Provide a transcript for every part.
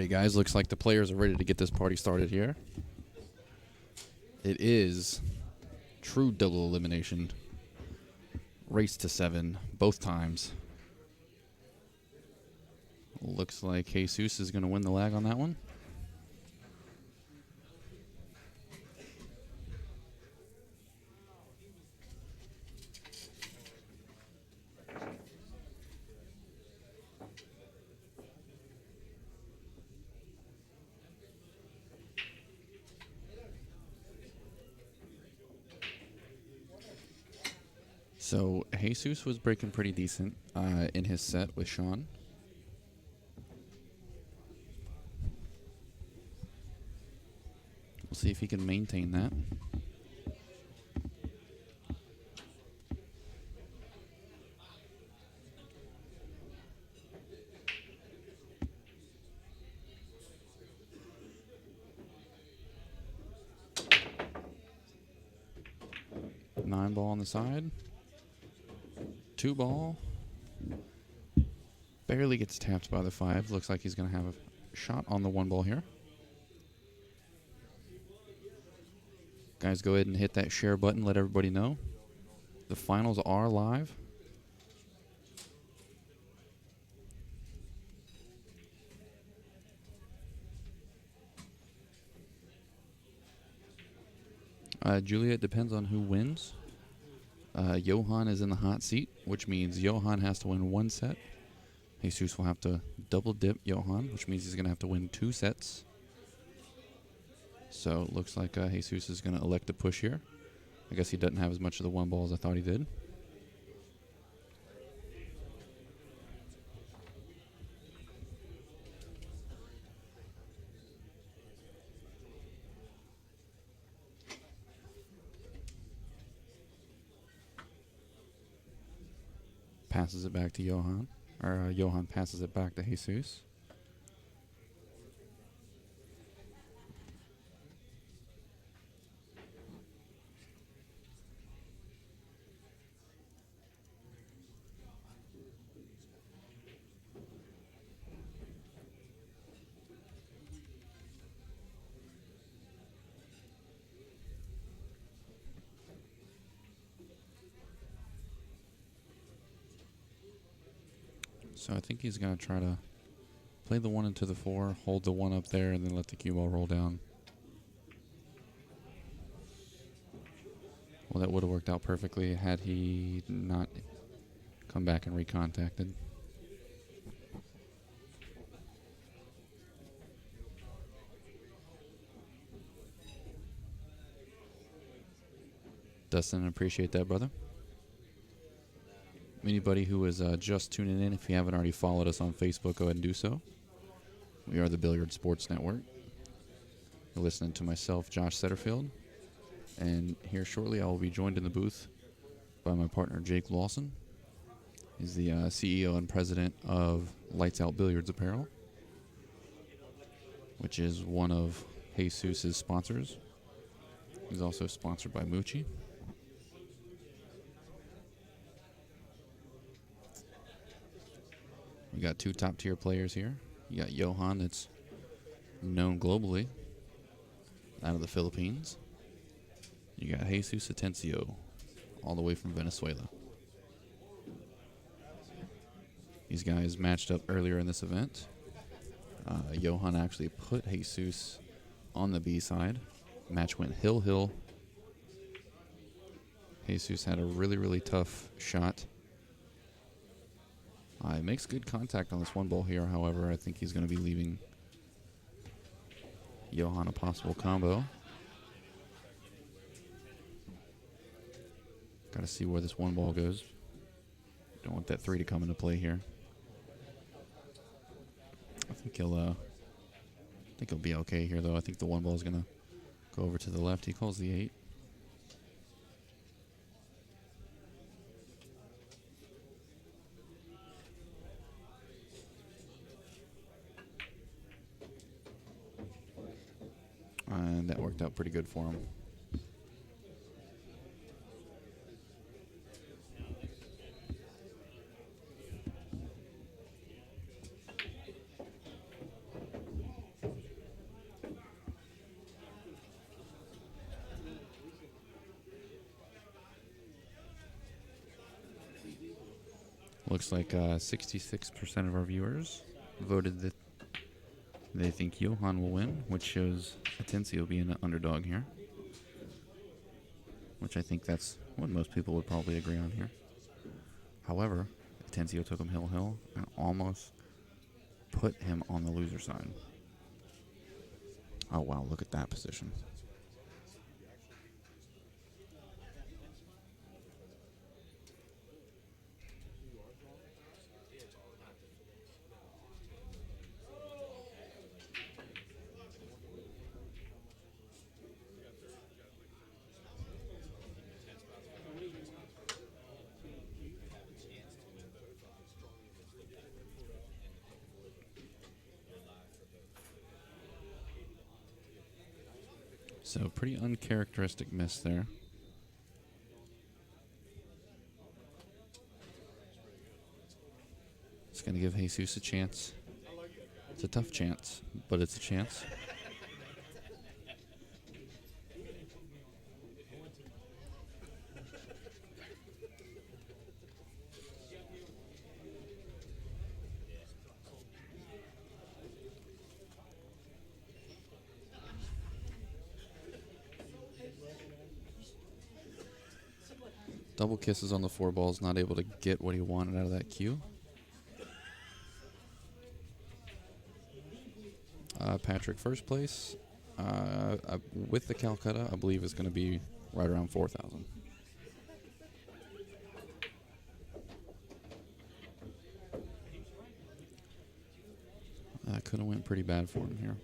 Alrighty, guys. Looks like the players are ready to get this party started here. It is true double elimination. Race to 7, both times. Looks like Jesus is going to win the lag on that one. So Jesus was breaking pretty decent in his set with Sean. We'll see if he can maintain that. Nine ball on the side. 2 ball. Barely gets tapped by the 5. Looks like he's going to have a shot on the 1 ball here. Guys, go ahead and hit that share button. Let everybody know. The finals are live. Julia, it depends on who wins. Johann is in the hot seat, which means Johann has to win 1 set. Jesus will have to double dip Johann, which means he's going to have to win 2 sets. So it looks like Jesus is going to elect to push here. I guess he doesn't have as much of the 1 ball as I thought he did. Passes it back to Johann, or Johann passes it back to Jesus. So I think he's going to try to play the 1 into the 4, hold the 1 up there, and then let the cue ball roll down. Well, that would have worked out perfectly had he not come back and recontacted. Dustin, appreciate that, brother. Anybody who is just tuning in, if you haven't already followed us on Facebook, go ahead and do so. We are the Billiard Sports Network. You're listening to myself, Josh Setterfield. And here shortly, I will be joined in the booth by my partner, Jake Lawson. He's the CEO and president of Lights Out Billiards Apparel, which is one of Jesus' sponsors. He's also sponsored by Moochie. You got 2 top-tier players here. You got Johann, that's known globally, out of the Philippines. You got Jesus Atencio, all the way from Venezuela. These guys matched up earlier in this event. Johann actually put Jesus on the B side. Match went hill-hill. Jesus had a really, really tough shot. He makes good contact on this 1 ball here. However, I think he's going to be leaving Johann a possible combo. Got to see where this 1 ball goes. Don't want that 3 to come into play here. I think he'll be okay here, though. I think the 1 ball is going to go over to the left. He calls the 8. And that worked out pretty good for him. Looks like 66% of our viewers voted that they think Johann will win, which shows Atencio being an underdog here. Which I think that's what most people would probably agree on here. However, Atencio took him hill and almost put him on the loser side. Oh, wow, look at that position. So, pretty uncharacteristic miss there. It's going to give Jesus a chance. It's a tough chance, but it's a chance. Double kisses on the 4 balls, not able to get what he wanted out of that cue. Patrick, first place. With the Calcutta, I believe is going to be right around 4,000. That could have went pretty bad for him here.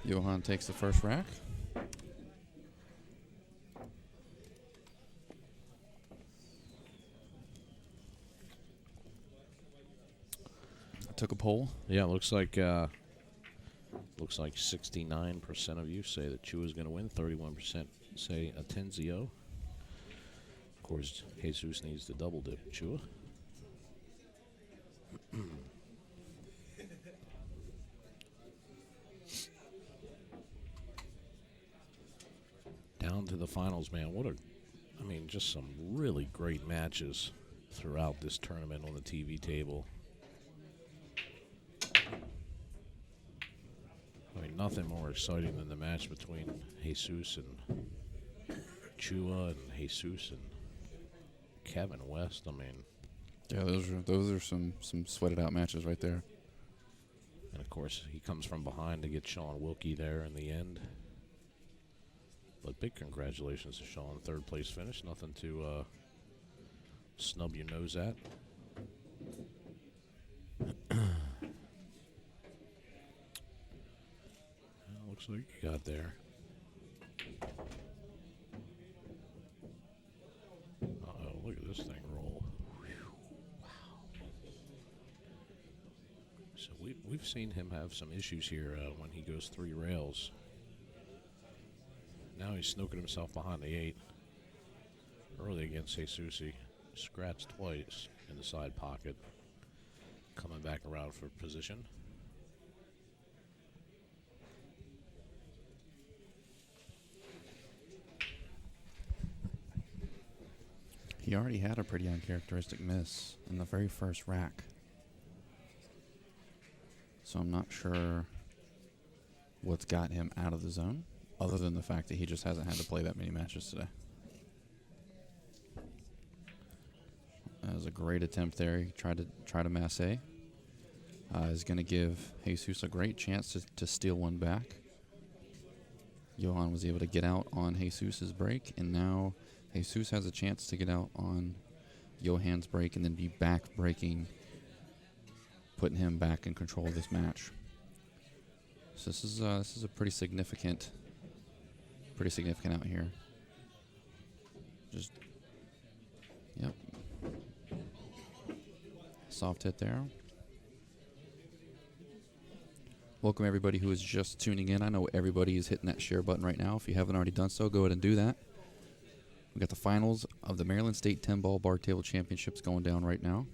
Johann takes the first rack. Took a poll. Yeah, looks like 69% of you say that Chua is going to win. 31% say Atencio. Of course, Jesus needs to double dip Chua. Down to the finals, man. Just some really great matches throughout this tournament on the TV table. Nothing more exciting than the match between Jesus and Chua and Jesus and Kevin West. Yeah, those are some sweated out matches right there. And of course, he comes from behind to get Sean Wilkie there in the end. But big congratulations to Sean, third place finish. Nothing to snub your nose at. Looks like you got there. Uh-oh, look at this thing roll. Whew, wow. So we've seen him have some issues here when he goes 3 rails. Now he's snooking himself behind the 8. Early against Jesus, he scratched twice in the side pocket. Coming back around for position. He already had a pretty uncharacteristic miss in the very first rack. So I'm not sure what's got him out of the zone, other than the fact that he just hasn't had to play that many matches today. That was a great attempt there. He tried to masse. Is going to give Jesus a great chance to steal one back. Johann was able to get out on Jesus's break, and now Jesus has a chance to get out on Johann's break and then be back breaking, putting him back in control of this match. So this is a pretty significant out here. Just, yep. Soft hit there. Welcome everybody who is just tuning in. I know everybody is hitting that share button right now. If you haven't already done so, go ahead and do that. We got the finals of the Maryland State 10-ball bar table championships going down right now.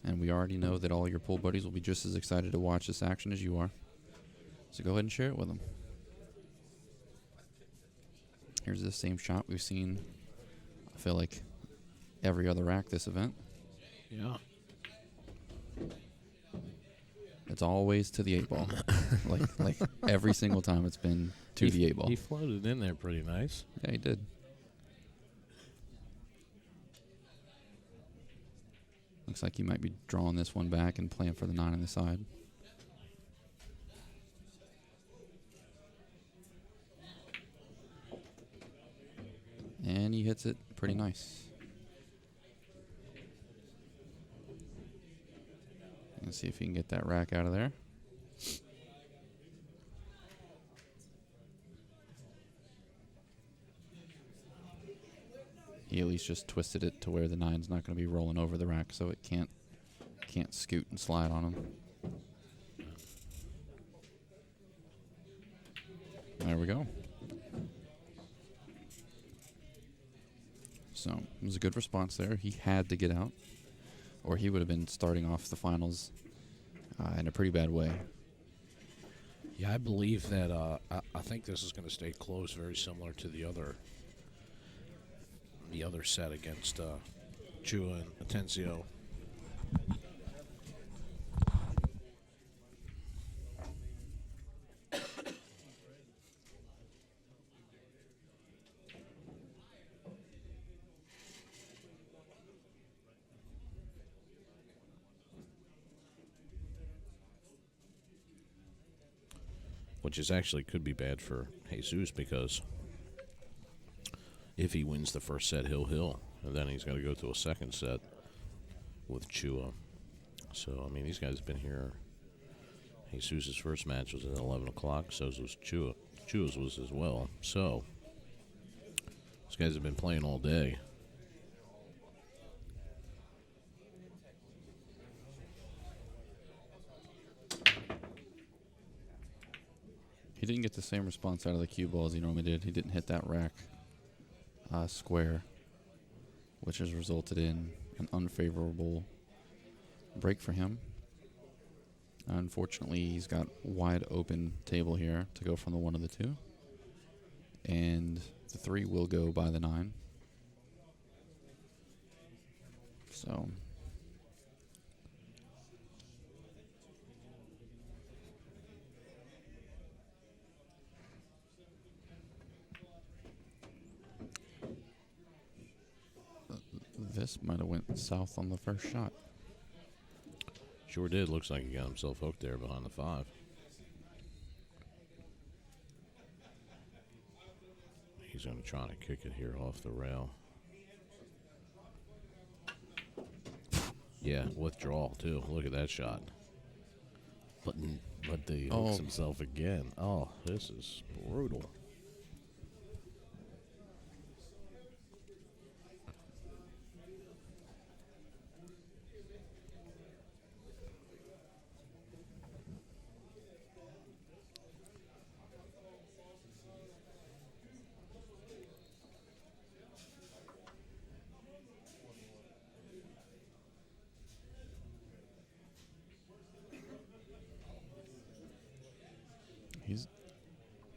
And we already know that all your pool buddies will be just as excited to watch this action as you are. So go ahead and share it with them. Here's the same shot we've seen, I feel like, every other rack this event. Yeah. It's always to the 8 ball. like every single time it's been to the 8 ball. He floated in there pretty nice. Yeah, he did. Looks like he might be drawing this one back and playing for the 9 on the side. And he hits it pretty nice. Let's see if he can get that rack out of there. He at least just twisted it to where the 9's not going to be rolling over the rack, so it can't scoot and slide on him. There we go. So it was a good response there. He had to get out, or he would have been starting off the finals in a pretty bad way. Yeah, I believe that I think this is going to stay close, very similar to the other set against Chua and Atencio. Which is actually could be bad for Jesus, because if he wins the first set, he'll. And then he's got to go to a second set with Chua. So, I mean, these guys have been here. Jesus' first match was at 11 o'clock. So was Chua. Chua's was as well. So, these guys have been playing all day. He didn't get the same response out of the cue ball as he normally did. He didn't hit that rack square, which has resulted in an unfavorable break for him. Unfortunately, he's got wide open table here to go from the 1 to the 2. And the 3 will go by the 9. So this might have went south on the first shot. Sure did. Looks like he got himself hooked there behind the 5. He's going to try to kick it here off the rail. Yeah, withdrawal too. Look at that shot. But he hooks himself again. Oh, this is brutal.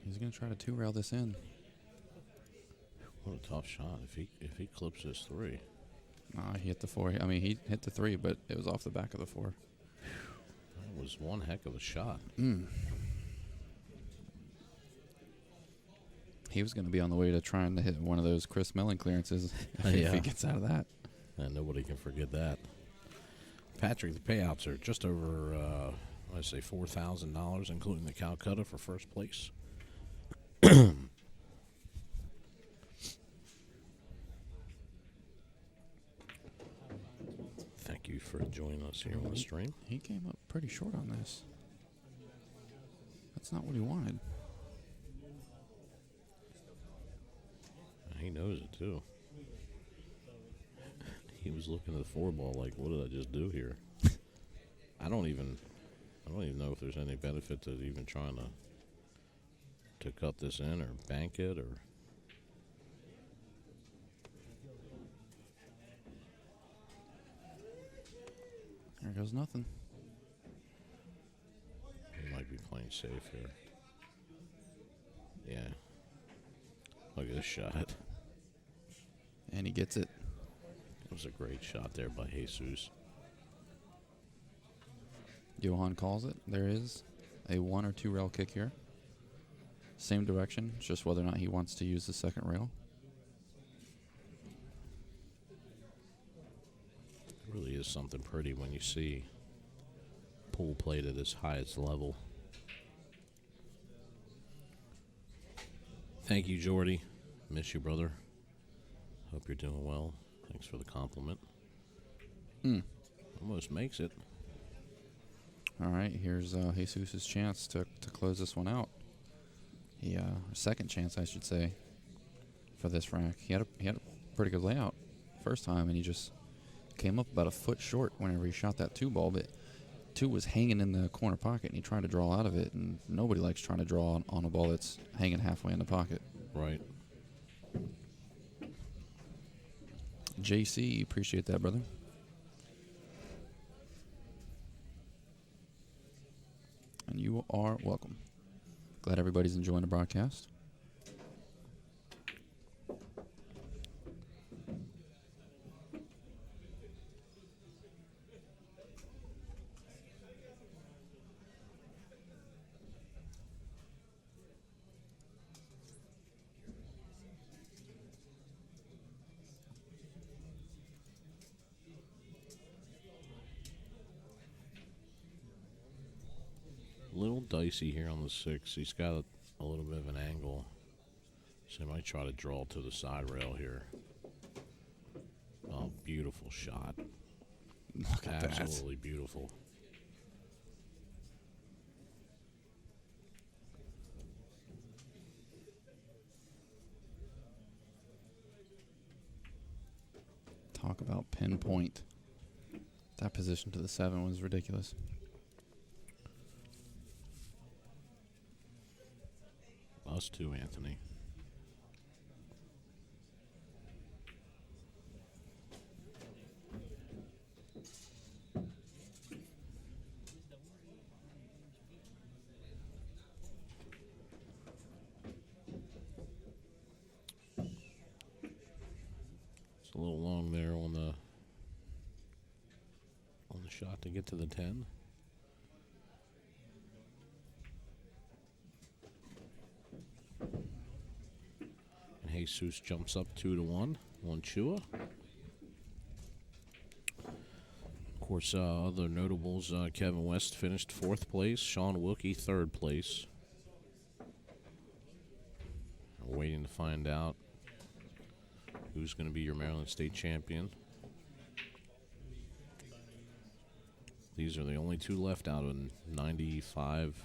He's going to try to 2-rail this in. What a tough shot. If he clips this 3. Nah, he hit the 4. I mean, he hit the 3, but it was off the back of the 4. That was one heck of a shot. He was going to be on the way to trying to hit one of those Chris Mellon clearances if he gets out of that. And nobody can forget that. Patrick, the payouts are just over, I'd say $4,000, including the Calcutta for first place. Thank you for joining us here on the stream. He came up pretty short on this. That's not what he wanted. He knows it too. He was looking at the 4-ball like, what did I just do here? I don't even know if there's any benefit to even trying to cut this in or bank it or. There goes nothing. He might be playing safe here. Yeah. Look at this shot. And he gets it. It was a great shot there by Jesus. Johann calls it. There is a 1 or 2 rail kick here. Same direction, it's just whether or not he wants to use the second rail. It really is something pretty when you see pool played at its highest level. Thank you, Jordy. Miss you, brother. Hope you're doing well. Thanks for the compliment. Almost makes it. All right, here's Jesus' chance to close this one out. Second chance, I should say, for this rack. He had a pretty good layout first time, and he just came up about a foot short whenever he shot that 2-ball. But 2 was hanging in the corner pocket, and he tried to draw out of it, and nobody likes trying to draw on a ball that's hanging halfway in the pocket. Right. JC, appreciate that, brother. And you are welcome. Glad everybody's enjoying the broadcast. Little dicey here on the 6. He's got a little bit of an angle, so he might try to draw to the side rail here. Oh, beautiful shot. Look at that. Absolutely beautiful. Talk about pinpoint. That position to the 7 was ridiculous. Us too, Anthony. It's a little long there on the shot to get to the 10. Jesus jumps up 2-1 on Chua. Of course, other notables, Kevin West finished 4th place. Sean Wilkie, 3rd place. We're waiting to find out who's going to be your Maryland State champion. These are the only 2 left out of 95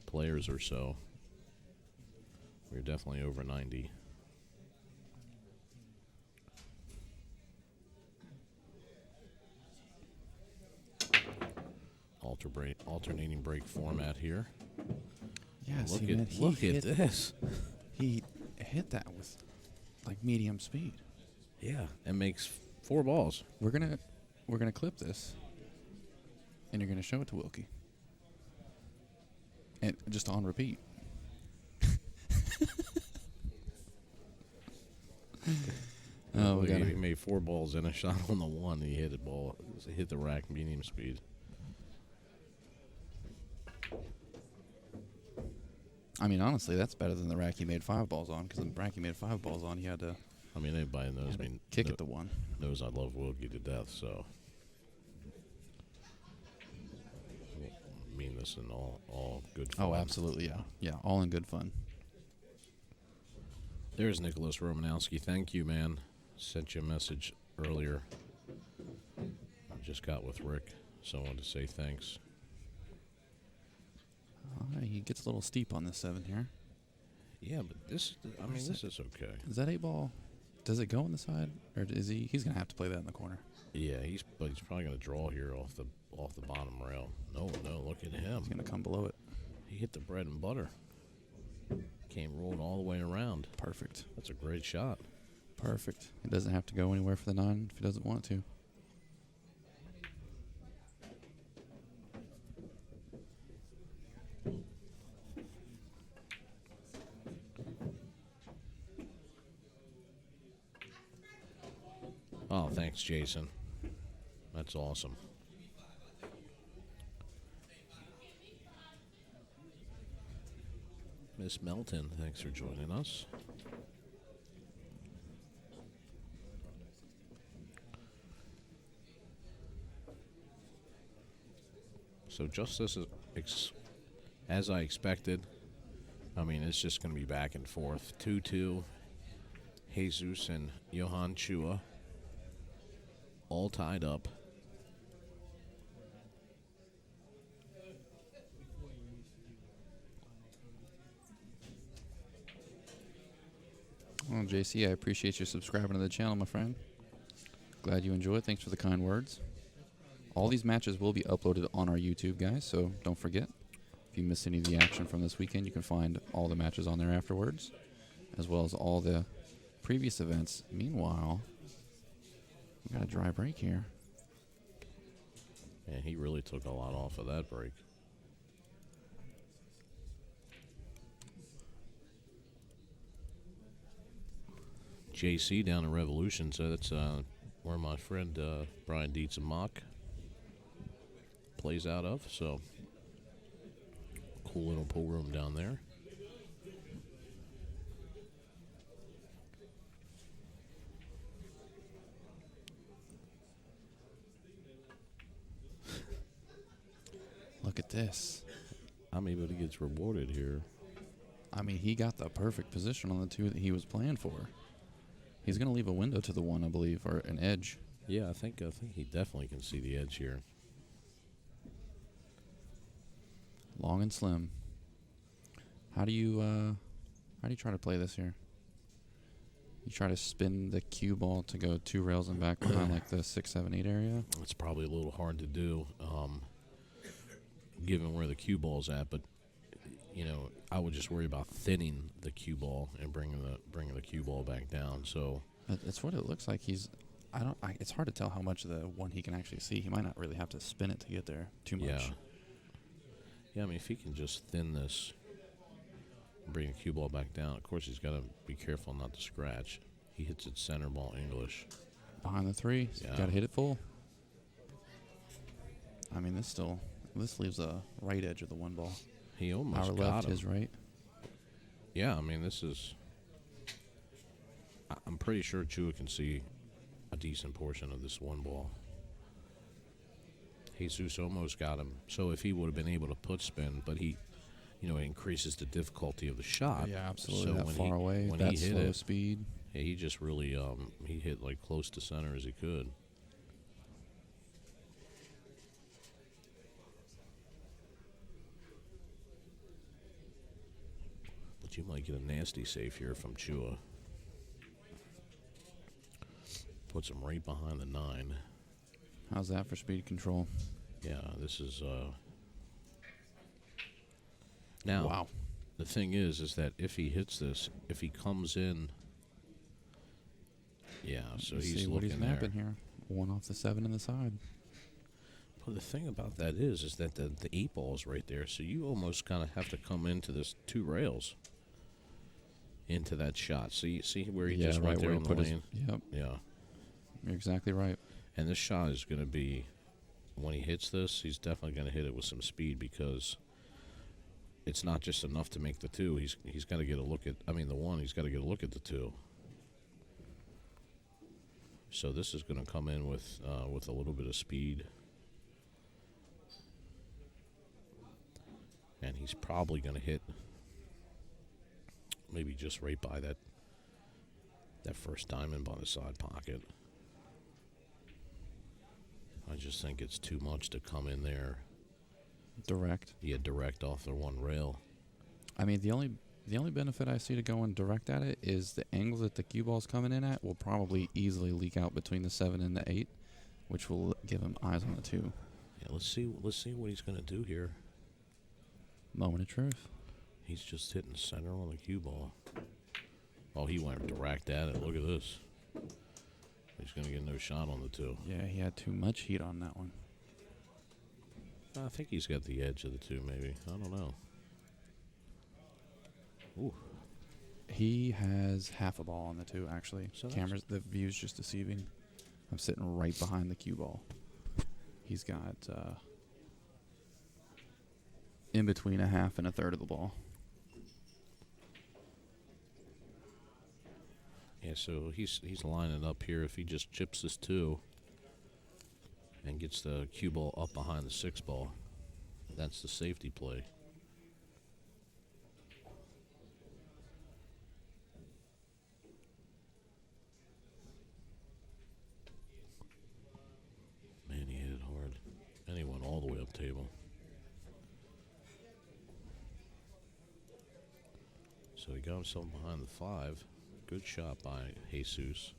players or so. We're definitely over 90. Alternating break format here. Yes, look at this. He hit that with like medium speed. Yeah, and makes 4 balls. We're gonna clip this, and you're gonna show it to Wilkie, and just on repeat. Oh, he made 4 balls and a shot on the 1. He hit hit the rack medium speed. I mean, honestly, that's better than the rack he made 5 balls on, because the rack he made 5 balls on, he had to. I mean, everybody knows. Kick at the 1. Knows I love Wilkie to death, so. I mean this in all good fun. Oh, absolutely, yeah. Yeah, all in good fun. There's Nicholas Romanowski. Thank you, man. Sent you a message earlier. just got with Rick, so I wanted to say thanks. He gets a little steep on this 7 here. Yeah, but this is okay. Is that 8 ball? Does it go on the side, or is he's gonna have to play that in the corner? Yeah, he's probably gonna draw here off the bottom rail. No, look at him. He's gonna come below it. He hit the bread and butter. Came rolling all the way around. Perfect. That's a great shot. Perfect. It doesn't have to go anywhere for the 9 if he doesn't want to. Oh, thanks, Jason. That's awesome. Miss Melton, thanks for joining us. So just as I expected, I mean, it's just going to be back and forth. 2-2, Jesus and Johann Chua, all tied up. Well, JC, I appreciate you subscribing to the channel, my friend. Glad you enjoy it. Thanks for the kind words. All these matches will be uploaded on our YouTube, guys, so don't forget. If you missed any of the action from this weekend, you can find all the matches on there afterwards, as well as all the previous events. Meanwhile, we got a dry break here. And he really took a lot off of that break. JC down in Revolution, so that's where my friend Brian Dietz and Mock plays out of. So cool little pool room down there. Look at this. I mean, but he gets rewarded here. I mean, he got the perfect position on the 2 that he was playing for. He's going to leave a window to the 1, I believe, or an edge. Yeah, I think he definitely can see the edge here. Long and slim. How do you try to play this here? You try to spin the cue ball to go 2 rails and back behind like the 6, 7, 8 area? It's probably a little hard to do, given where the cue ball's at. But you know, I would just worry about thinning the cue ball and bringing the cue ball back down. So That's what it looks like. It's hard to tell how much of the 1 he can actually see. He might not really have to spin it to get there too much. Yeah, I mean, if he can just thin this and bring the cue ball back down, of course he's got to be careful not to scratch. He hits it center ball English. Behind the 3, Yeah. got to hit it full. I mean, this leaves a right edge of the 1 ball. He almost Our got left, him. his right. Yeah, I mean, this is... I'm pretty sure Chua can see a decent portion of this 1 ball. Jesus almost got him. So if he would have been able to put spin, but he, it increases the difficulty of the shot. Yeah, absolutely. So that when far away, when that he hit slow it, speed. Yeah, he just really, he hit like close to center as he could. But you might get a nasty save here from Chua. Puts him right behind the 9. How's that for speed control? Yeah, this is, now, Wow. the thing is that if he hits this, if he comes in, yeah, so Let's he's see what looking he's there. mapping here. 1 off the 7 in the side. Well, the thing about that is that the 8 ball is right there, so you almost kind of have to come into this 2 rails into that shot. See where he just went there on the lane? Yep, Yeah. you're exactly right. And this shot is going to be, when he hits this, he's definitely going to hit it with some speed because it's not just enough to make the 2. He's got to get a look at, the 1, he's got to get a look at the 2. So this is going to come in with a little bit of speed. And he's probably going to hit maybe just right by that first diamond by the side pocket. I just think it's too much to come in there. Direct. Yeah, direct off the one rail. I mean, the only benefit I see to going direct at it is the angle that the cue ball's coming in at will probably easily leak out between the 7 and the 8, which will give him eyes on the 2. Yeah, let's see what he's gonna do here. Moment of truth. He's just hitting center on the cue ball. Oh, he went direct at it. Look at this. He's going to get no shot on the 2. Yeah, he had too much heat on that one. I think he's got the edge of the 2, maybe. I don't know. Ooh. He has half a ball on the 2, actually. So Cameras, the view's just deceiving. I'm sitting right behind the cue ball. He's got in between a half and a third of the ball. Yeah, so he's lining up here. If he just chips this 2 and gets the cue ball up behind the 6 ball, that's the safety play. Man, he hit it hard. And he went all the way up table. So he got himself behind the 5. Good shot by Jesus.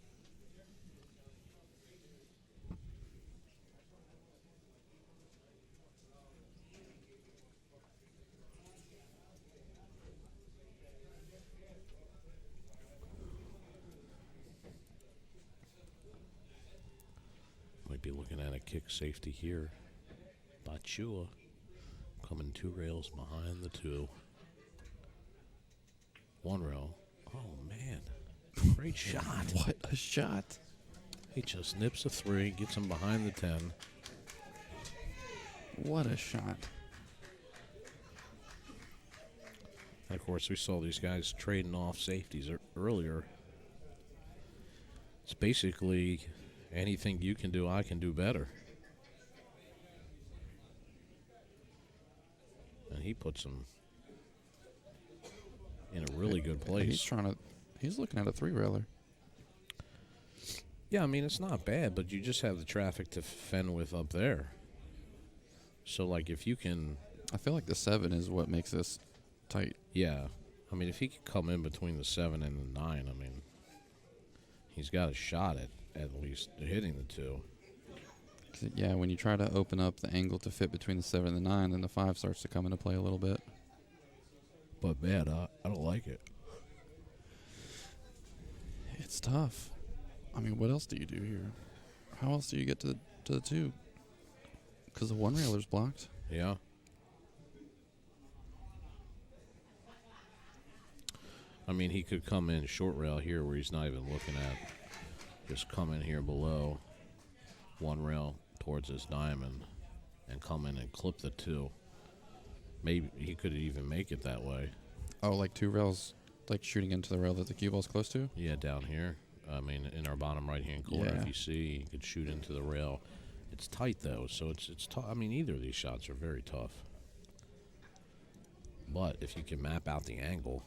Might be looking at a kick safety here by Chua. Coming 2 rails behind the 2. 1 rail. Oh, man. Great shot. What a shot. He just nips a 3, gets him behind the 10. What a shot. And of course, we saw these guys trading off safeties earlier. It's basically anything you can do, I can do better. And he puts him in a really good place. He's looking at a 3-railer. Yeah, I mean, it's not bad, but you just have the traffic to fend with up there. So, like, if you can... I feel like the 7 is what makes this tight. Yeah. I mean, if he could come in between the 7 and the 9, I mean, he's got a shot at least hitting the 2. Yeah, when you try to open up the angle to fit between the 7 and the 9, then the 5 starts to come into play a little bit. But, man, I don't like it. It's tough. I mean, what else do you do here? How else do you get to the 2? Because the 1-railer's blocked. Yeah. I mean, he could come in short rail here where he's not even looking at. Just come in here below 1 rail towards his diamond and come in and clip the 2. Maybe he could even make it that way. Oh, like 2 rails, like shooting into the rail that the cue ball's close to? Yeah, down here. I mean, in our bottom right-hand corner, Yeah. if you see, you could shoot into the rail. It's tight, though, so it's tough. I mean, either of these shots are very tough. But if you can map out the angle,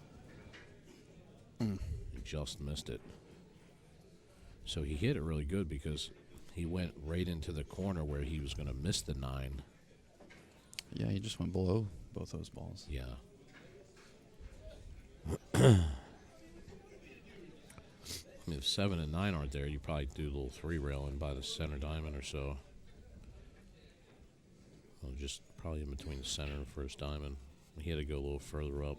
you just missed it. So he hit it really good because he went right into the corner where he was going to miss the 9. Yeah, he just went below both those balls. Yeah. I mean, if 7 and 9 aren't there, you probably do a little 3-rail in by the center diamond or so. Well, just probably in between the center and first diamond. He had to go a little further up.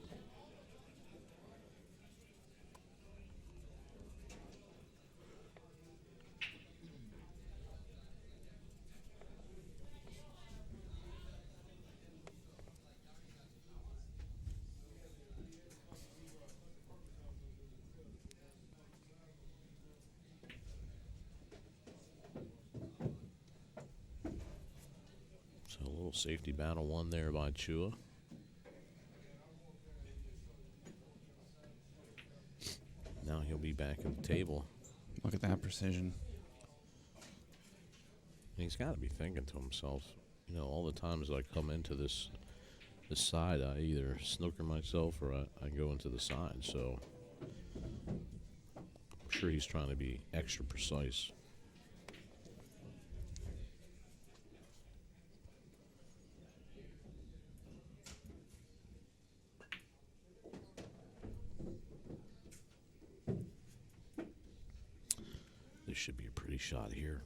So a little safety battle won there by Chua. Now he'll be back at the table. Look at that precision. And he's got to be thinking to himself, you know, all the times I come into this side, I either snooker myself or I go into the side. So I'm sure he's trying to be extra precise. quality shot here.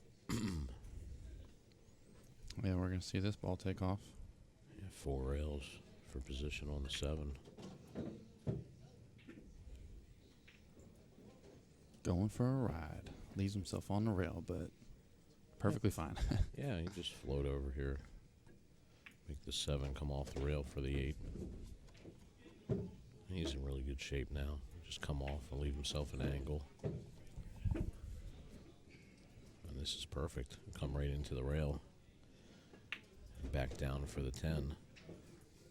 Yeah, we're going to see this ball take off. Yeah, 4 rails for position on the 7. Going for a ride. Leaves himself on the rail, but perfectly fine. Yeah, you just float over here. Make the 7 come off the rail for the 8. He's in really good shape now. Just come off and leave himself an angle. And this is perfect. Come right into the rail. Back down for the 10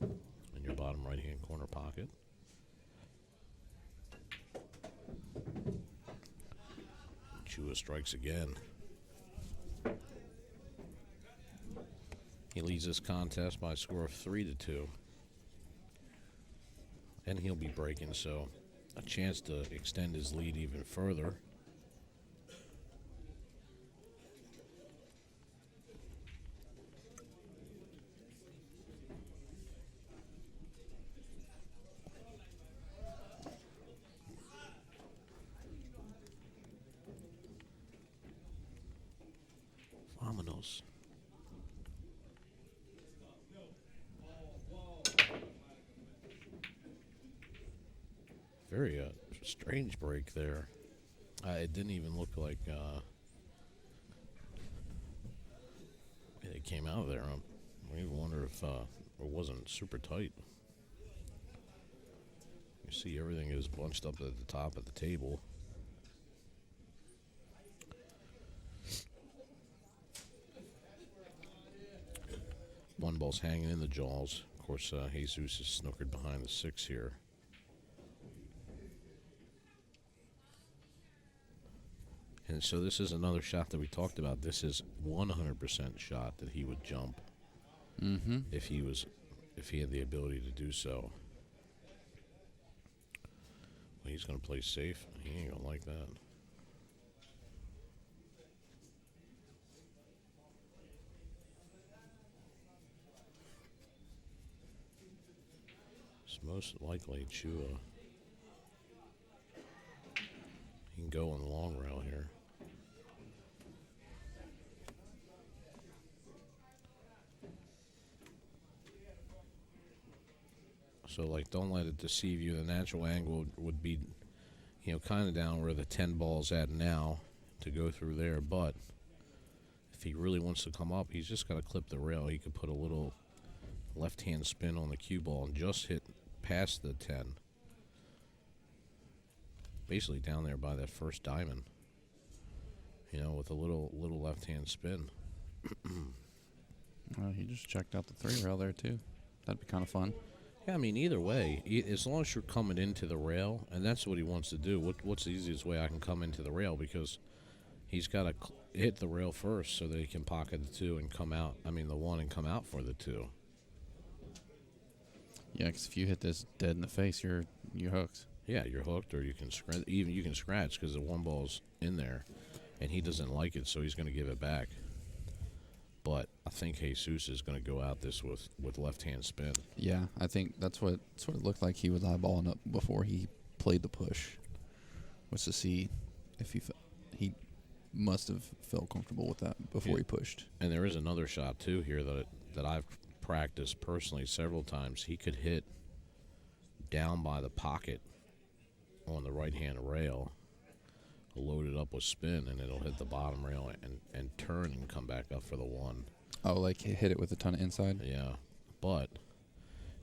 in your bottom right-hand corner pocket. Chua strikes again. He leads this contest by a score of 3-2. And he'll be breaking, so a chance to extend his lead even further. Vamonos. Very strange break there. It didn't even look like it came out of there. I even wonder if it wasn't super tight. You see everything is bunched up at the top of the table. One ball's hanging in the jaws. Of course, Jesus is snookered behind the 6 here. And so this is another shot that we talked about. This is 100% shot that he would jump if he had the ability to do so. Well, he's going to play safe. He ain't going to like that. It's most likely Chua. He can go on the long rail here. So, like, don't let it deceive you. The natural angle would be, you know, kind of down where the 10 ball's at now to go through there. But if he really wants to come up, he's just got to clip the rail. He could put a little left-hand spin on the cue ball and just hit past the 10. Basically down there by that first diamond. You know, with a little left-hand spin. Well, he just checked out the 3 rail there, too. That'd be kind of fun. Yeah, I mean, either way, as long as you're coming into the rail, and that's what he wants to do. What's the easiest way I can come into the rail? Because he's got to hit the rail first so that he can pocket the 2 and come out. I mean, the 1 and come out for the 2. Yeah, because if you hit this dead in the face, you're hooked. Yeah, you're hooked, or you can you can scratch because the 1 ball's in there, and he doesn't like it, so he's going to give it back. But I think Jesus is going to go out this with left-hand spin. Yeah, I think that's what sort of looked like he was eyeballing up before he played the push, was to see if he must have felt comfortable with that before he pushed. And there is another shot, too, here that I've practiced personally several times. He could hit down by the pocket on the right-hand rail, load it up with spin, and it'll hit the bottom rail and turn and come back up for the 1. Oh, like hit it with a ton of inside? Yeah, but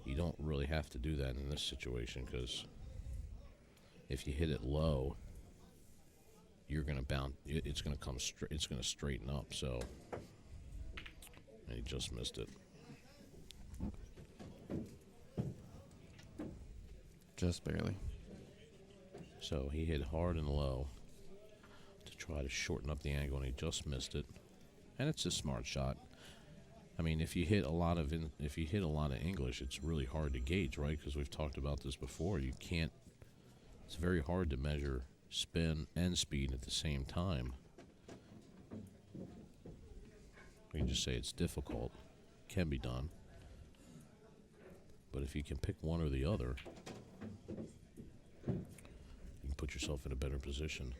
you don't really have to do that in this situation, because if you hit it low, you're going to bounce. It's going to come straight. It's going to straighten up. So, and he just missed it. Just barely. So he hit hard and low to try to shorten up the angle, and he just missed it. And it's a smart shot. I mean, if you hit a lot of English, it's really hard to gauge, right? Because we've talked about this before. You can't. It's very hard to measure spin and speed at the same time. We can just say it's difficult. Can be done. But if you can pick one or the other, you can put yourself in a better position.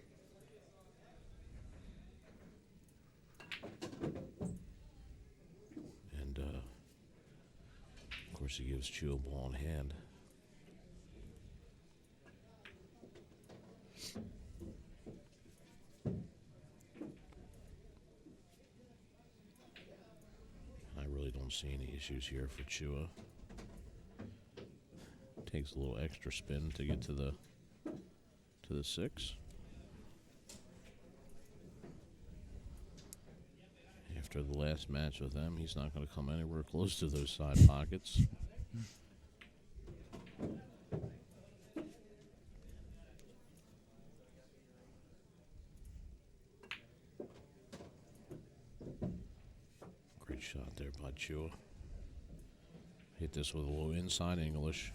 And, of course, he gives Chua a ball in hand. I really don't see any issues here for Chua. Takes a little extra spin to get to the 6. After the last match with them, he's not going to come anywhere close to those side pockets. Great shot there by Chua. Hit this with a little inside English.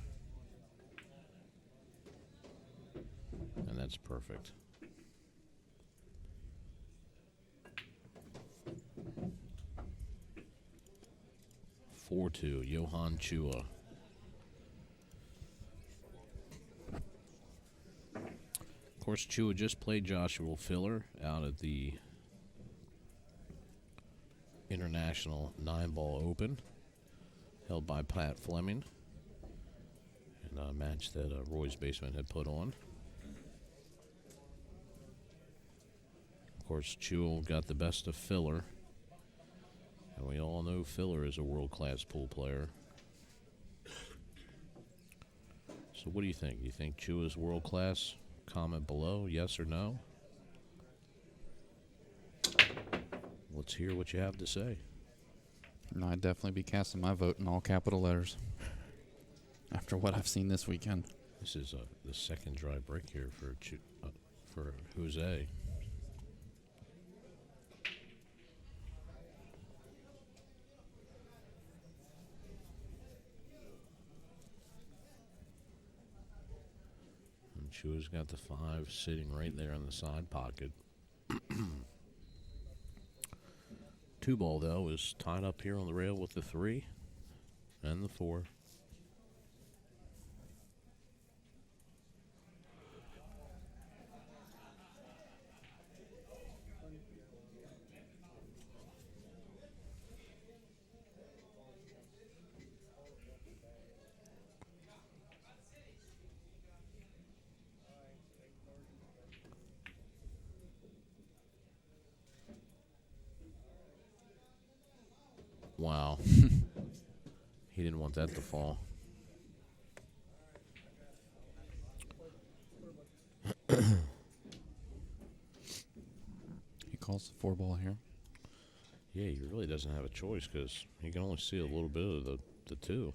And that's perfect. (4-2), Johann Chua. Of course, Chua just played Joshua Filler out at the International 9-Ball Open, held by Pat Fleming, and a match that Roy's Basement had put on. Of course, Chua got the best of Filler, and we all know Filler is a world-class pool player. So what do you think? You think Chua is world-class? Comment below, yes or no. Let's hear what you have to say. No, I'd definitely be casting my vote in all capital letters after what I've seen this weekend. This is the second dry break here for Jose. And Chua's got the 5 sitting right there in the side pocket. 2-ball, though, is tied up here on the rail with the 3 and the 4. Wow. He didn't want that to fall. He calls the 4-ball here. Yeah, he really doesn't have a choice because he can only see a little bit of the 2.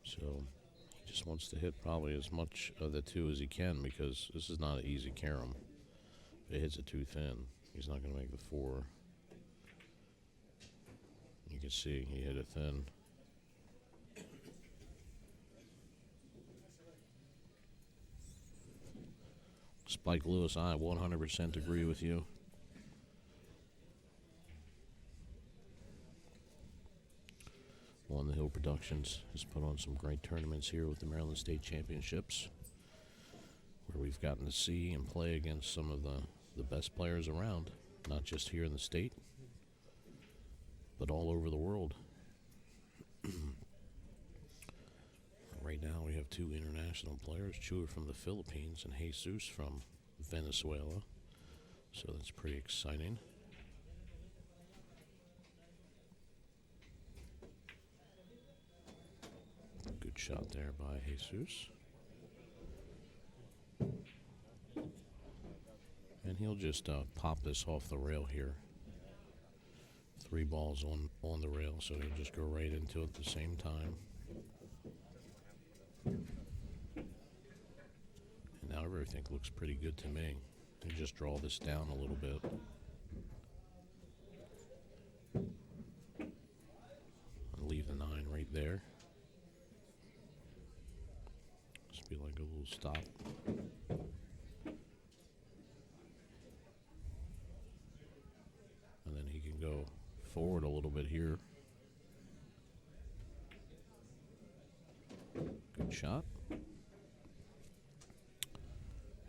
So he just wants to hit probably as much of the 2 as he can because this is not an easy carom. If it hits it too thin, he's not going to make the 4. You can see he hit it thin. Spike Lewis, I 100% agree with you. On the Hill Productions has put on some great tournaments here with the Maryland State Championships, where we've gotten to see and play against some of the best players around, not just here in the state, but all over the world. Right now we have 2 international players, Chua from the Philippines and Jesus from Venezuela, so that's pretty exciting. Good shot there by Jesus. And he'll just pop this off the rail here. 3 balls on the rail, so he'll just go right into it at the same time. And now everything looks pretty good to me. You just draw this down a little bit. And leave the 9 right there. Just be like a little stop. And then he can go forward a little bit here. Good shot.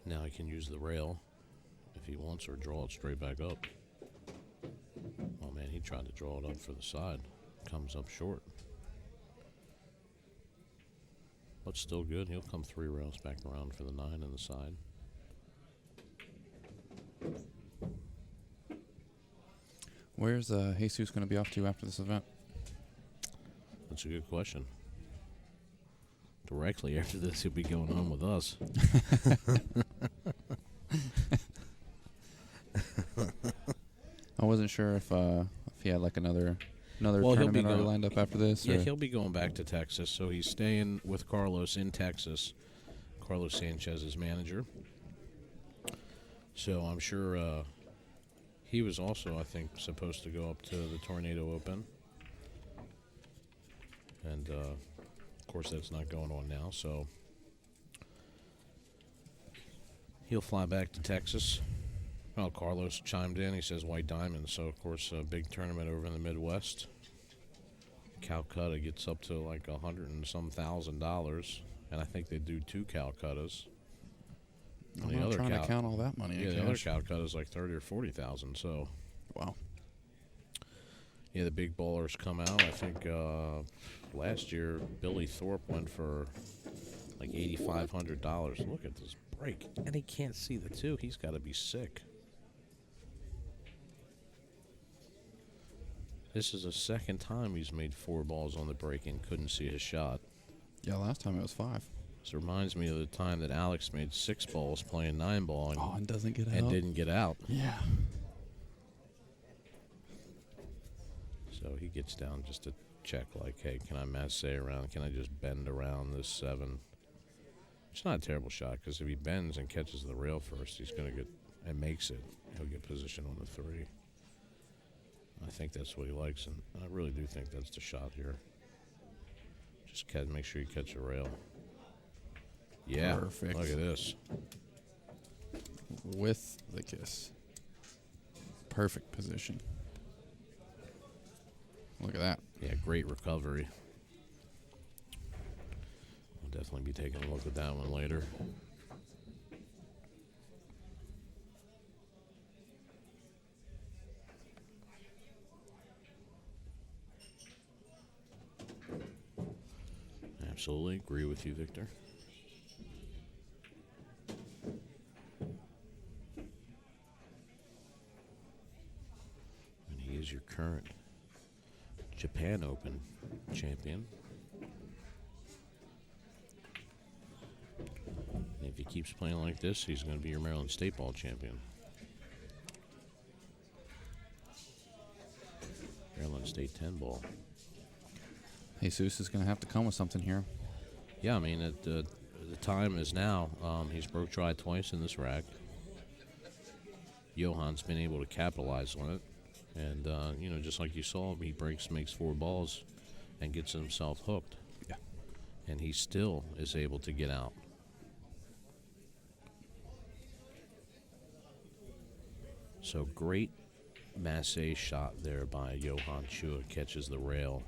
Now he can use the rail if he wants or draw it straight back up. Oh man, he tried to draw it up for the side. Comes up short. But still good. He'll come 3 rails back around for the 9 and the side. Where's Jesus going to be off to after this event? That's a good question. Directly after this, he'll be going on with us. I wasn't sure if he had like another Well, tournament already lined up after this. Yeah, or? he'll be going back to Texas, so he's staying with Carlos in Texas. Carlos Sanchez's manager. So I'm sure he was also, I think, supposed to go up to the Tornado Open. And, of course, that's not going on now, so he'll fly back to Texas. Well, Carlos chimed in. He says White Diamond, so, of course, a big tournament over in the Midwest. Calcutta gets up to like $100,000 and some thousand, and I think they do 2 Calcuttas. I'm not trying to count all that money. Yeah, the other Calcutta is like 30 or 40,000. So, wow. Yeah, the big ballers come out. I think last year Billy Thorpe went for like $8,500. Look at this break, and he can't see the 2. He's got to be sick. This is the second time he's made 4 balls on the break and couldn't see his shot. Yeah, last time it was 5. This reminds me of the time that Alex made 6 balls playing 9 ball and doesn't get out. And didn't get out. Yeah. So he gets down just to check, like, hey, can I masse around? Can I just bend around this 7? It's not a terrible shot, because if he bends and catches the rail first, he's going to get, and makes it, he'll get position on the 3. I think that's what he likes, and I really do think that's the shot here. Just make sure you catch the rail. Yeah, perfect. Look at this. With the kiss. Perfect position. Look at that. Yeah, great recovery. We'll definitely be taking a look at that one later. Absolutely agree with you, Victor. And he is your current Japan Open champion. And if he keeps playing like this, he's going to be your Maryland State Ball champion. Maryland State 10 ball. Jesus is going to have to come with something here. Yeah, I mean, the time is now. He's broke dry twice in this rack. Johann's been able to capitalize on it. And, you know, just like you saw, he makes 4 balls and gets himself hooked. Yeah. And he still is able to get out. So great masse shot there by Johann Chua. Catches the rail.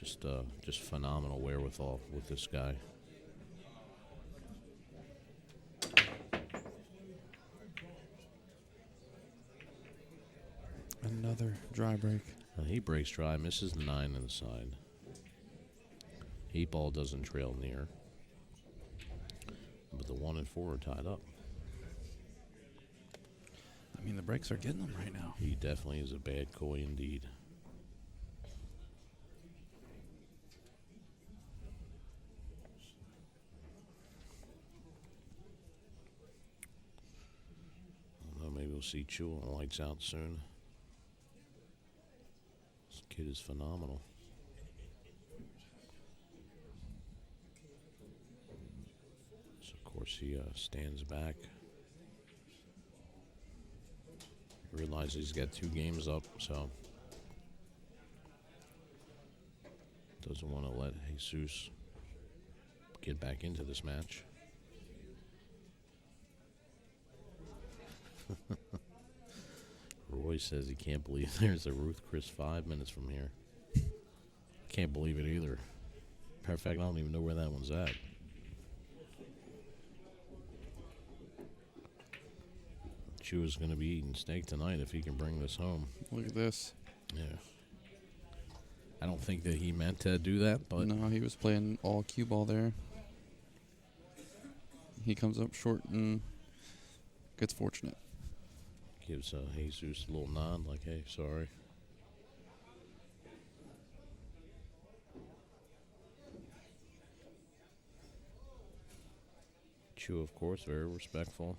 Just phenomenal wherewithal with this guy. Another dry break. He breaks dry, misses the 9 on the side. 8 ball doesn't trail near. But the 1 and 4 are tied up. I mean, the breaks are getting them right now. He definitely is a bad koi indeed. Maybe we'll see Chua on Lights Out soon. This kid is phenomenal. So, of course, he stands back. Realizes he's got 2 games up, so doesn't want to let Jesus get back into this match. Roy says he can't believe there's a Ruth Chris 5 minutes from here. Can't believe it either. Matter of fact, I don't even know where that one's at. Chua's going to be eating steak tonight if he can bring this home. Look at this. Yeah. I don't think that he meant to do that, but No, he was playing all cue ball there. He comes up short and gets fortunate. gives Jesus a little nod like, hey, sorry. Chua, of course, very respectful.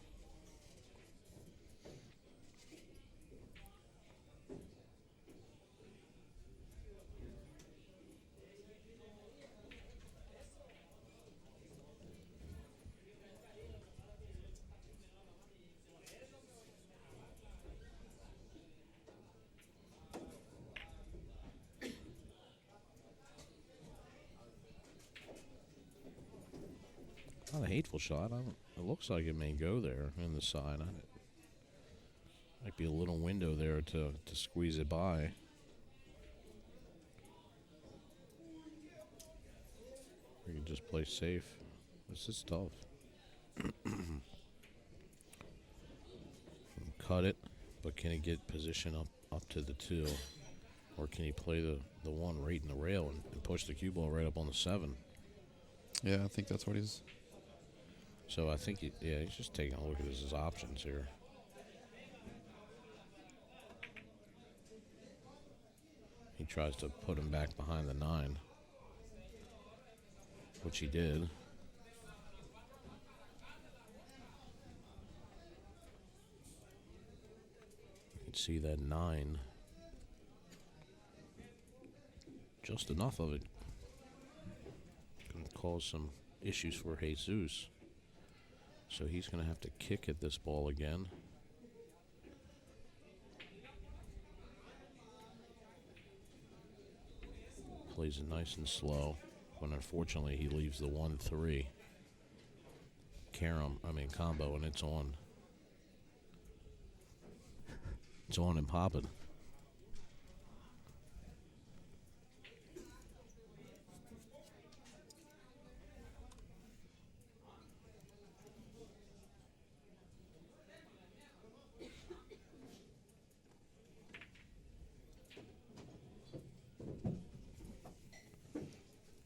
Not a hateful shot. It looks like it may go there in the side. Might be a little window there to squeeze it by. Or you can just play safe. This is tough. Cut it, but can he get position up to the 2? Or can he play the 1 right in the rail and push the cue ball right up on the 7? Yeah, I think that's what he's... So I think, he's just taking a look at his options here. He tries to put him back behind the 9, which he did. You can see that 9. Just enough of it. Going to cause some issues for Jesus. So he's going to have to kick at this ball again. Plays it nice and slow, but unfortunately he leaves the 1-3 combo, and it's on. It's on and popping.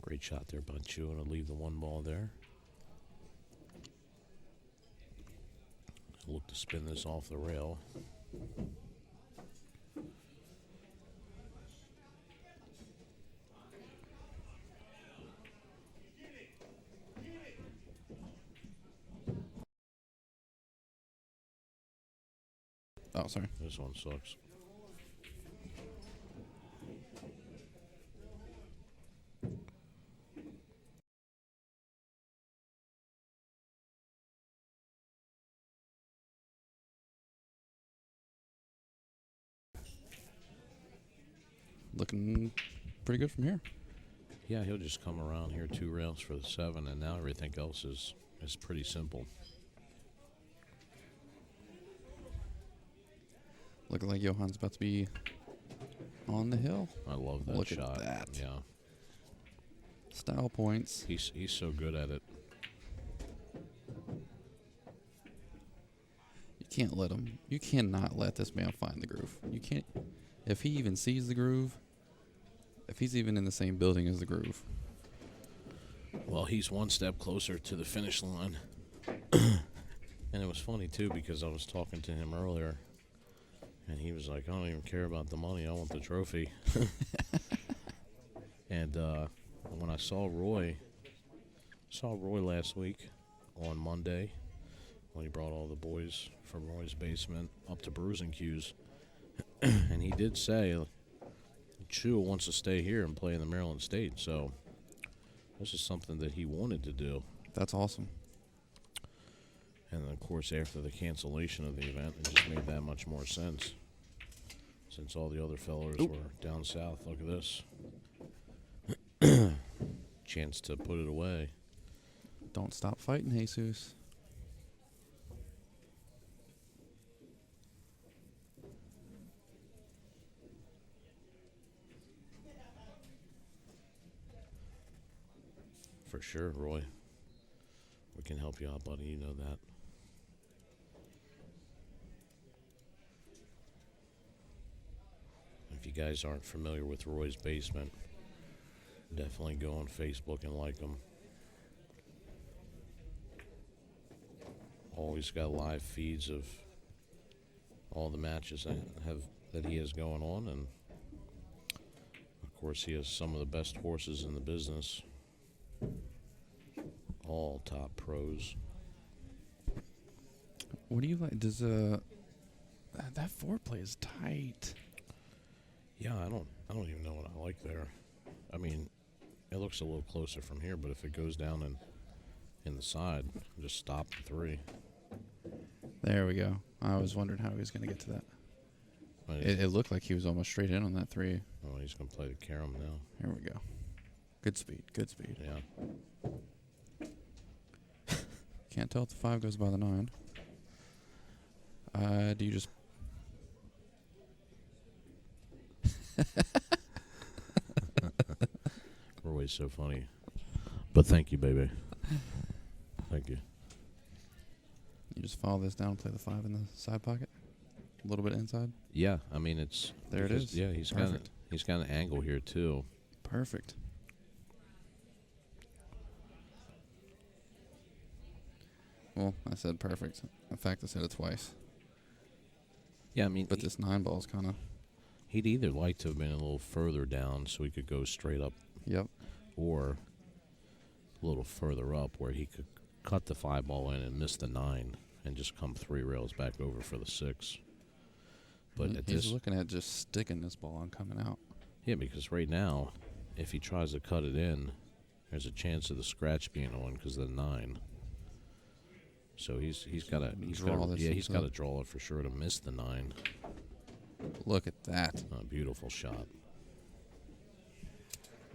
Great shot there by Chua to leave the 1 ball there. Look to spin this off the rail. Oh, sorry. This one sucks. Looking pretty good from here. Yeah, he'll just come around here 2 rails for the 7, and now everything else is pretty simple. Looking like Johann's about to be on the hill. I love that Look shot. at that. Yeah. Style points. He's so good at it. You cannot let this man find the groove. You can't. If he even sees the groove, if he's even in the same building as the groove. Well, he's 1 step closer to the finish line. And it was funny, too, because I was talking to him earlier, and he was like, I don't even care about the money. I want the trophy. And when I saw Roy last week on Monday, when he brought all the boys from Roy's basement up to bruising cues, and he did say Chua wants to stay here and play in the Maryland State, so this is something that he wanted to do. That's awesome. And then, of course, after the cancellation of the event, it just made that much more sense, since all the other fellas were down south. Look at this. Chance to put it away. Don't stop fighting, Jesus. For sure, Roy. We can help you out, buddy. You know that. you guys aren't familiar with Roy's Basement, definitely go on Facebook and like him. Always got live feeds of all the matches that he has going on, and of course he has some of the best horses in the business, all top pros. What do you like? Does that foreplay is tight. Yeah, I don't even know what I like there. I mean, it looks a little closer from here, but if it goes down in the side, just stop the 3. There we go. I was wondering how he was going to get to that. Well, It looked like he was almost straight in on that 3. oh, he's going to play the carom now. Here we go. Good speed. Good speed. Yeah. Can't tell if the 5 goes by the 9. Do you just... Roy's so funny. But thank you, baby. Thank you. You just follow this down and play the 5 in the side pocket? A little bit inside? Yeah, I mean, it's... There it is. Yeah, he's got an angle here, too. Perfect. Well, I said perfect. In fact, I said it twice. Yeah, I mean... But this 9 ball's kind of... He'd either like to have been a little further down so he could go straight up. Yep. Or a little further up where he could cut the 5 ball in and miss the 9 and just come 3 rails back over for the 6. But he's looking at just sticking this ball and coming out. Yeah, because right now, if he tries to cut it in, there's a chance of the scratch being on because of the 9. So he's got to draw it for sure to miss the 9. Look at that. A beautiful shot.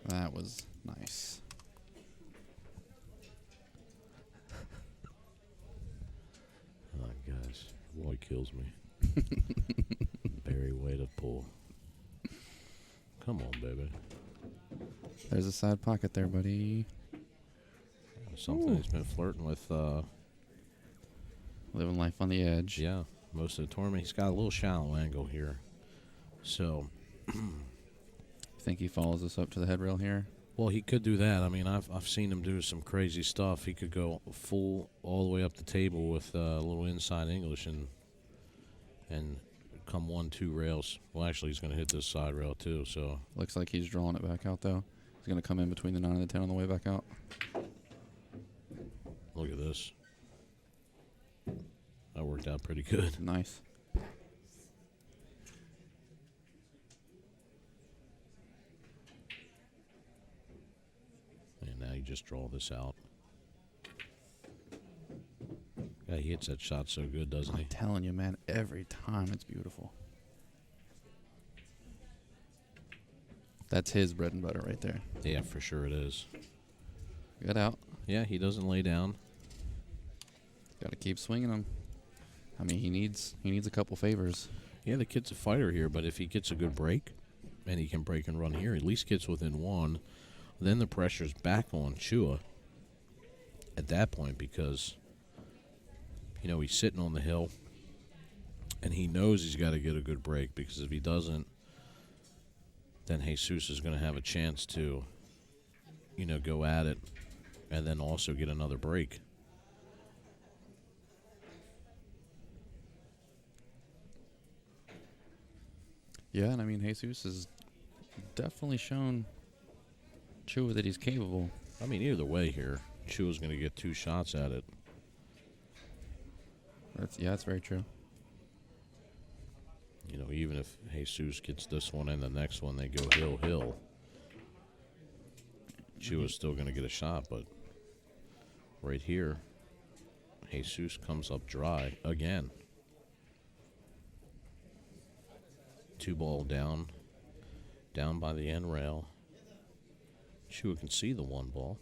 That was nice. Oh, guys, Roy kills me. Very way to pull. Come on, baby. There's a side pocket there, buddy. Something he's been flirting with. Living life on the edge. Yeah, most of the tournament. He's got a little shallow angle here. So... Think he follows us up to the headrail here? Well, he could do that. I mean, I've seen him do some crazy stuff. He could go full all the way up the table with a little inside English and come 1-2 rails. Well, actually, he's going to hit this side rail too. So looks like he's drawing it back out though. He's going to come in between the 9 and the 10 on the way back out. Look at this. That worked out pretty good. Nice. And now you just draw this out. Yeah, he hits that shot so good, doesn't he? I'm telling you, man, every time it's beautiful. That's his bread and butter right there. Yeah, for sure it is. Get out. Yeah, he doesn't lay down. Got to keep swinging him. I mean, he needs a couple favors. Yeah, the kid's a fighter here, but if he gets a good break, and he can break and run here, at least gets within 1, then the pressure's back on Chua at that point because, you know, he's sitting on the hill, and he knows he's got to get a good break because if he doesn't, then Jesus is going to have a chance to, you know, go at it and then also get another break. Yeah, and I mean, Jesus has definitely shown Chua that he's capable. I mean, either way here, Chua's going to get 2 shots at it. That's very true. You know, even if Jesus gets this one and the next one, they go hill. Chua's still going to get a shot, but right here, Jesus comes up dry again. 2 ball down by the end rail. Chua can see the 1 ball.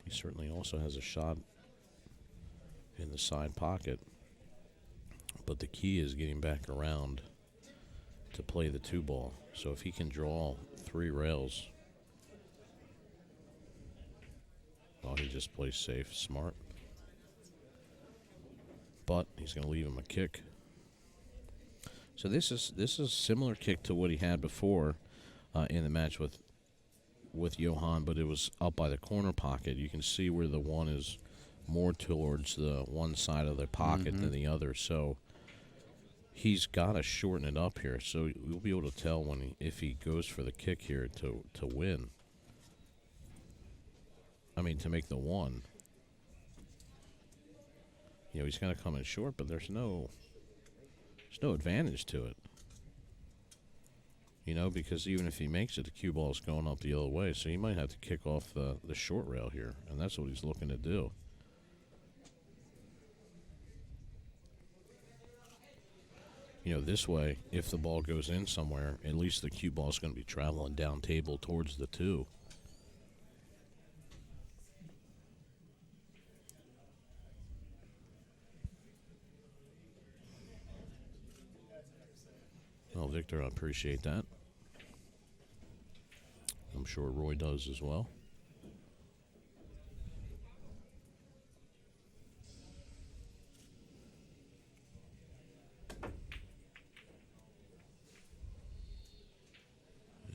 He certainly also has a shot in the side pocket. But the key is getting back around to play the 2 ball. So if he can draw 3 rails, well, he just plays safe, smart. But he's going to leave him a kick. So this is a similar kick to what he had before in the match with Johann, but it was up by the corner pocket. You can see where the one is more towards the one side of the pocket than the other. So he's got to shorten it up here. So you'll be able to tell if he goes for the kick here to win. I mean, to make the one. You know, he's going to come in short, but there's no advantage to it. You know, because even if he makes it, the cue ball is going up the other way, so he might have to kick off the short rail here, and that's what he's looking to do. You know, this way, if the ball goes in somewhere, at least the cue ball is going to be traveling down table towards the 2. Oh, Victor, I appreciate that. I'm sure Roy does as well.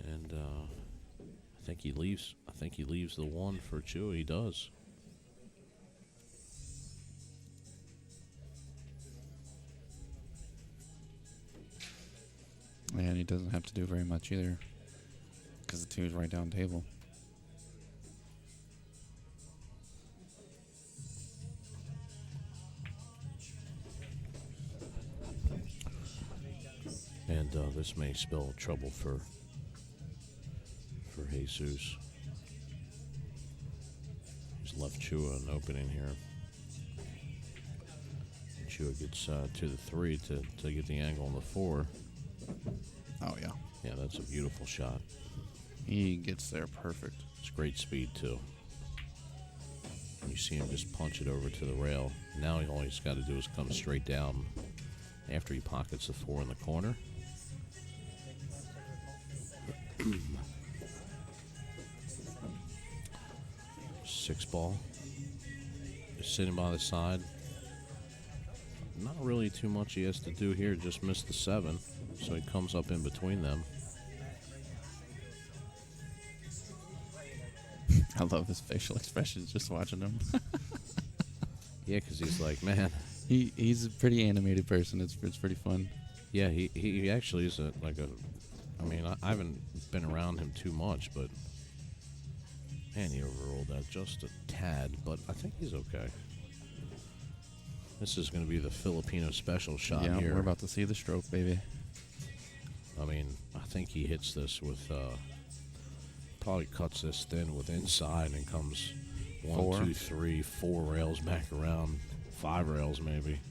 And I think he leaves. I think he leaves the 1 for Chua. He does. And he doesn't have to do very much either, because the 2 is right down table. And this may spell trouble for Jesus. He's left Chua an opening here. Chua gets to the 3 to get the angle on the 4. Oh, yeah. Yeah, that's a beautiful shot. He gets there perfect. It's great speed, too. You see him just punch it over to the rail. Now all he's got to do is come straight down after he pockets the 4 in the corner. 6 ball. Just sitting by the side. Not really too much he has to do here. Just missed the 7. So he comes up in between them. I love his facial expressions just watching him. Yeah, because he's like, man. He's a pretty animated person. It's pretty fun. Yeah, he actually is I mean, I haven't been around him too much, but man, he overrolled that just a tad, but I think he's okay. This is going to be the Filipino special shot here. Yeah, we're about to see the stroke, baby. I mean, I think he hits this with, probably cuts this thin with inside and comes 1, 2, 3, 4 rails back around, 5 rails maybe.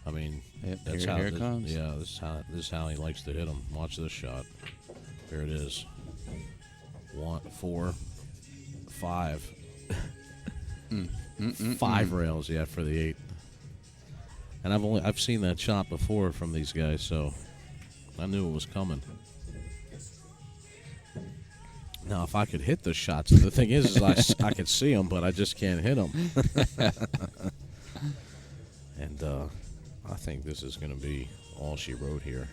I mean, Yep, that's here it comes. Yeah, this is how he likes to hit them. Watch this shot. There it is. 1, 4, 5. 5 rails, yeah, for the 8. And I've seen that shot before from these guys, so I knew it was coming. Now, if I could hit the shots, the thing is I could see them, but I just can't hit them. And I think this is going to be all she wrote here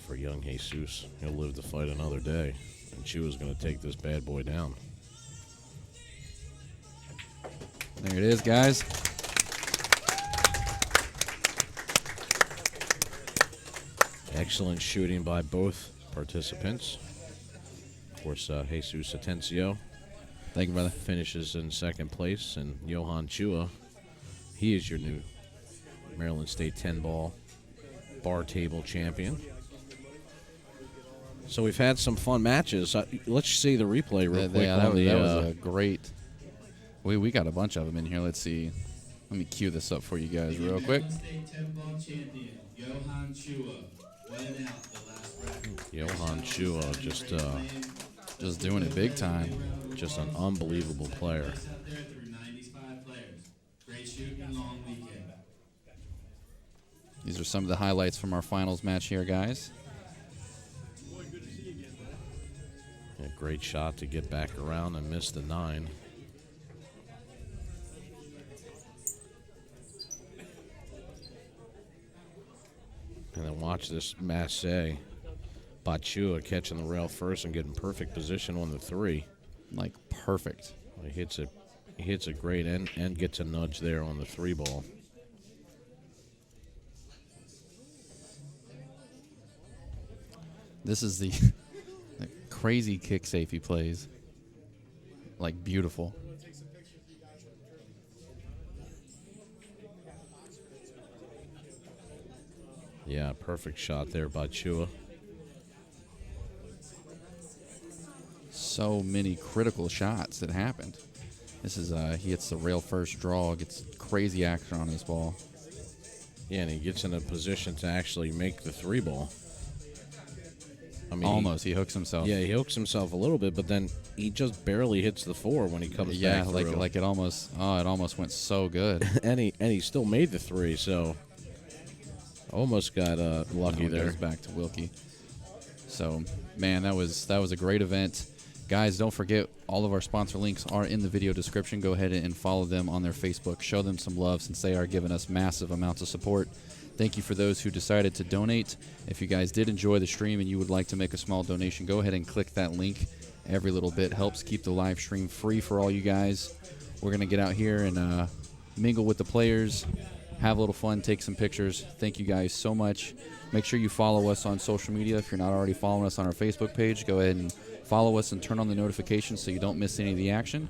for young Jesus. He'll live to fight another day, and Chua's going to take this bad boy down. There it is, guys. Excellent shooting by both participants. Of course, Jesus Atencio. Thank you, brother. Finishes in 2nd place, and Johann Chua, he is your new Maryland State 10-ball bar table champion. So we've had some fun matches. Let's see the replay real quick. That was a great. We got a bunch of them in here. Let's see. Let me cue this up for you guys real quick. State 10-ball champion Johann Chua winning out the last bracket. Johann Chua Just doing it big time. just an unbelievable player. Out there through 95 players. Great shooting, long weekend. These are some of the highlights from our finals match here, guys. A great shot to get back around and miss the 9. And then watch this masse by Chua catching the rail first and getting perfect position on the 3. Like, perfect. He hits it great and gets a nudge there on the 3 ball. This is the crazy kick safe he plays. Like, beautiful. Yeah, perfect shot there by Chua. So many critical shots that happened. This is he hits the rail first draw, gets crazy action on his ball. Yeah, and he gets in a position to actually make the 3 ball. I mean, Almost, he hooks himself. Yeah, he hooks himself a little bit, but then he just barely hits the 4 when he comes back through. Yeah, like it almost went so good. and he still made the 3, so almost got lucky there. Goes back to Wilkie. So, man, that was a great event. Guys, don't forget, all of our sponsor links are in the video description. Go ahead and follow them on their Facebook. Show them some love since they are giving us massive amounts of support. Thank you for those who decided to donate. If you guys did enjoy the stream and you would like to make a small donation, go ahead and click that link. Every little bit helps keep the live stream free for all you guys. We're going to get out here and mingle with the players, have a little fun, take some pictures. Thank you guys so much. Make sure you follow us on social media. If you're not already following us on our Facebook page, go ahead and follow us and turn on the notifications so you don't miss any of the action.